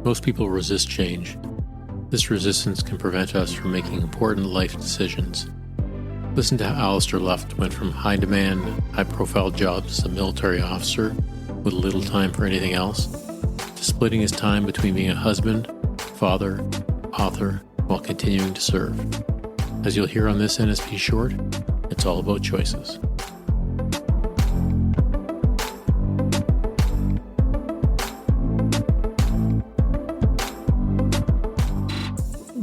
Most people resist change. This resistance can prevent us from making important life decisions. Listen to how Alastair Luft went from high-demand, high-profile jobs as a military officer with little time for anything else, to splitting his time between being a husband, father, author, while continuing to serve. As you'll hear on this NSP Short, it's all about choices.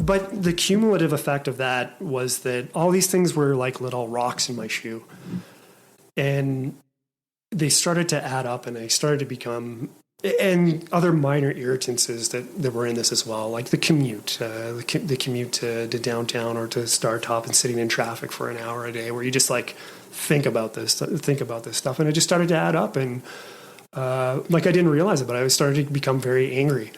But the cumulative effect of that was that all these things were like little rocks in my shoe. And they started to add up, and they started to become, and other minor irritances that were in this as well, like the commute, the commute to downtown or to Startop and sitting in traffic for an hour a day, where you just like think about this stuff. And it just started to add up, and like I didn't realize it, but I started to become very angry.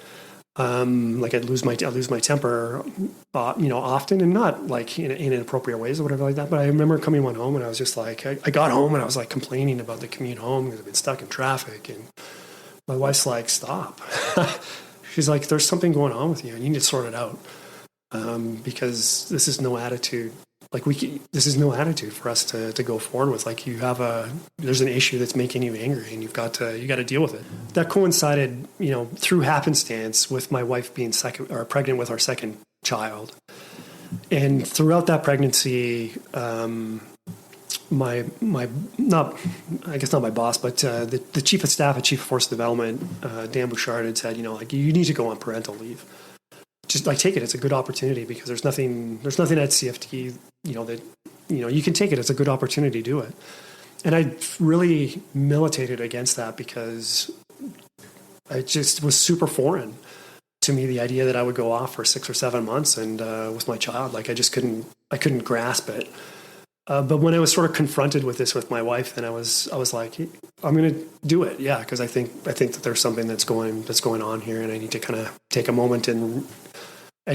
Like I'd lose my temper, often, and not like in inappropriate ways or whatever like that. But I remember coming home, and I was just like, I got home and I was like complaining about the commute home because I've been stuck in traffic. And my wife's like, stop. She's like, there's something going on with you, and you need to sort it out, because this is no attitude. Like this is no attitude for us to go forward with. Like there's an issue that's making you angry, and you got to deal with it. That coincided, through happenstance with my wife being pregnant with our second child. And throughout that pregnancy, my not my boss, but the chief of staff at Chief of Force Development, Dan Bouchard, had said, you need to go on parental leave. Just like take it. It's a good opportunity, because there's nothing at CFT, that, you can take it. It's a good opportunity to do it. And I really militated against that, because it just was super foreign to me, the idea that I would go off for 6 or 7 months and with my child. Like I couldn't grasp it. But when I was sort of confronted with this with my wife, then I was like, I'm going to do it. Yeah. Cause I think that there's something that's going on here, and I need to kind of take a moment and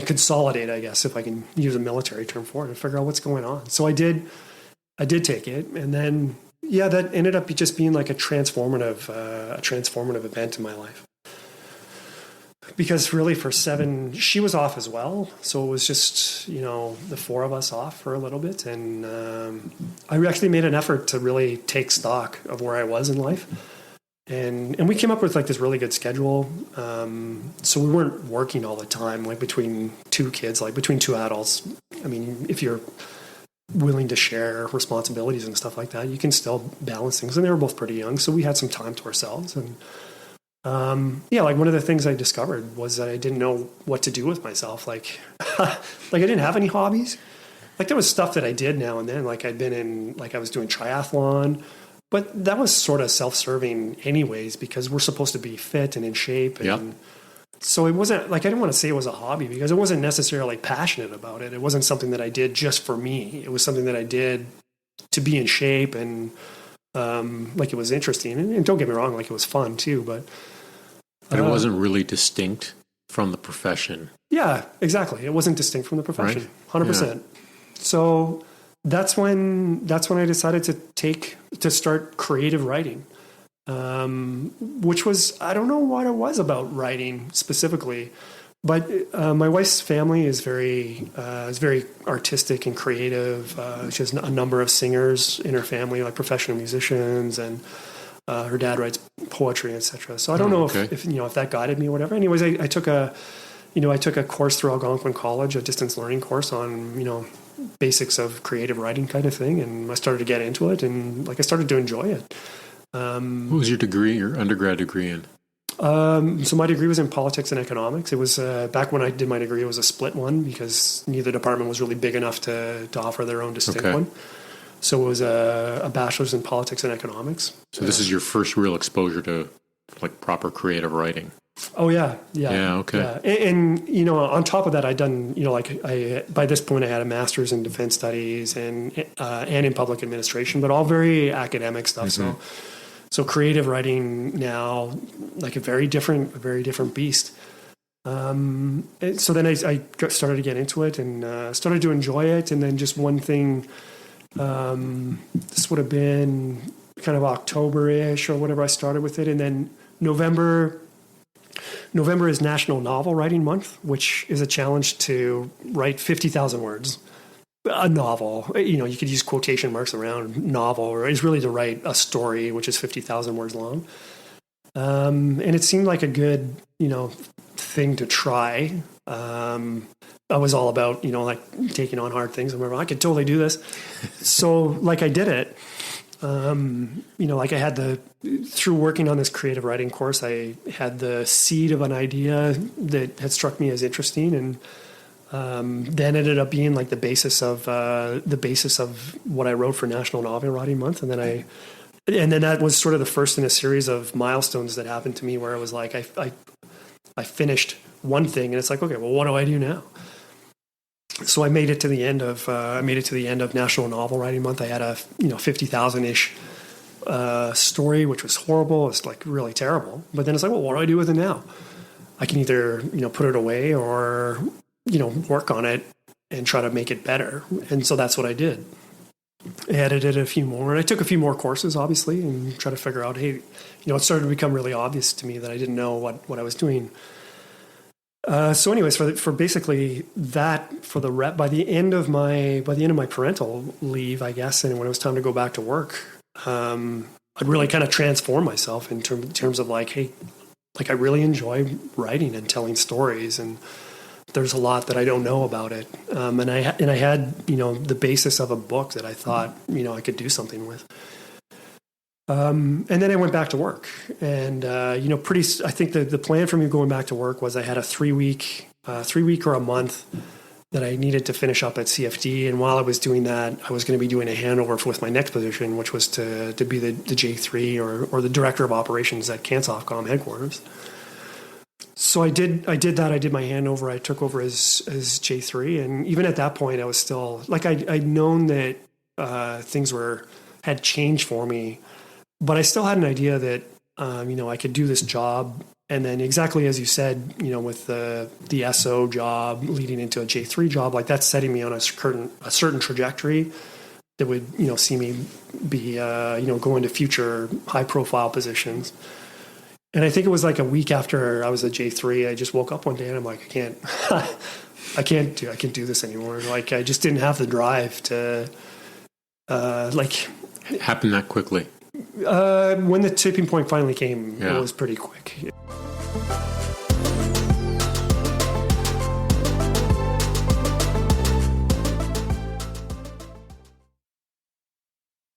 consolidate, I guess, if I can use a military term for it, and figure out what's going on. So I did take it. And then, that ended up just being like a transformative event in my life. Because really she was off as well. So it was just, the four of us off for a little bit. And I actually made an effort to really take stock of where I was in life. And we came up with like this really good schedule. So we weren't working all the time, like between two kids, like between two adults. I mean, if you're willing to share responsibilities and stuff like that, you can still balance things. And they were both pretty young, so we had some time to ourselves. And like one of the things I discovered was that I didn't know what to do with myself. Like, I didn't have any hobbies. Like there was stuff that I did now and then. Like I was doing triathlon, but that was sort of self-serving anyways, because we're supposed to be fit and in shape. And so it wasn't like, I didn't want to say it was a hobby, because I wasn't necessarily passionate about it. It wasn't something that I did just for me. It was something that I did to be in shape, and like it was interesting. And don't get me wrong, like it was fun too, but it wasn't really distinct from the profession. Yeah, exactly. It wasn't distinct from the profession, right? 100%. Yeah. So that's when I decided to start creative writing, which was, I don't know what it was about writing specifically, but my wife's family is very artistic and creative. She has a number of singers in her family, like professional musicians, and her dad writes poetry, etc. So I don't know if that guided me or whatever. Anyways, I took a course through Algonquin College, a distance learning course on basics of creative writing kind of thing, and I started to get into it, and I started to enjoy it. What was your undergrad degree in? So my degree was in politics and economics. It was back when I did my degree, it was a split one, because neither department was really big enough to offer their own distinct one. So it was a bachelor's in politics and economics. So this is your first real exposure to proper creative writing. Oh yeah. Yeah. Okay. Yeah. And on top of that, I'd done, by this point I had a master's in defense studies and in public administration, but all very academic stuff. Mm-hmm. So creative writing now, a very different beast. So then I started to get into it and started to enjoy it. And then just one thing, this would have been kind of October-ish or whatever I started with it. And then November November is National Novel Writing Month, which is a challenge to write 50,000 words. A novel, you could use quotation marks around novel, or is really to write a story, which is 50,000 words long. And it seemed like a good, thing to try. I was all about, like taking on hard things. I could totally do this. So like I did it. Like I had through working on this creative writing course, I had the seed of an idea that had struck me as interesting, and then ended up being like the basis of what I wrote for National Novel Writing Month. And then that was sort of the first in a series of milestones that happened to me, where it was like I finished one thing, and it's like, okay, well, what do I do now? So I made it to the end of National Novel Writing Month. I had a 50,000-ish story, which was horrible. It's like really terrible. But then it's like, well, what do I do with it now? I can either put it away or work on it and try to make it better. And so that's what I did. I edited a few more, and I took a few more courses, obviously, and try to figure out, hey, it started to become really obvious to me that I didn't know what I was doing. So anyways, for basically that, by the end of my parental leave, I guess, and when it was time to go back to work, I'd really kind of transform myself in terms of like, hey, like I really enjoy writing and telling stories, and there's a lot that I don't know about it. And I had, the basis of a book that I thought, I could do something with. And then I went back to work, and, I think the plan for me going back to work was I had a 3-week or a month that I needed to finish up at CFD. And while I was doing that, I was going to be doing a handover with my next position, which was to be the J3 or the director of operations at CANSOFCOM headquarters. So I did that. I did my handover. I took over as J3. And even at that point, I was still like, I'd known that things had changed for me, but I still had an idea that, I could do this job. And then exactly as you said, with the SO job leading into a J3 job, like that's setting me on a certain trajectory that would, see me be, going to future high profile positions. And I think it was like a week after I was a J3, I just woke up one day and I'm like, I can't do this anymore. Like I just didn't have the drive to, It happened that quickly. When the tipping point finally came, It was pretty quick.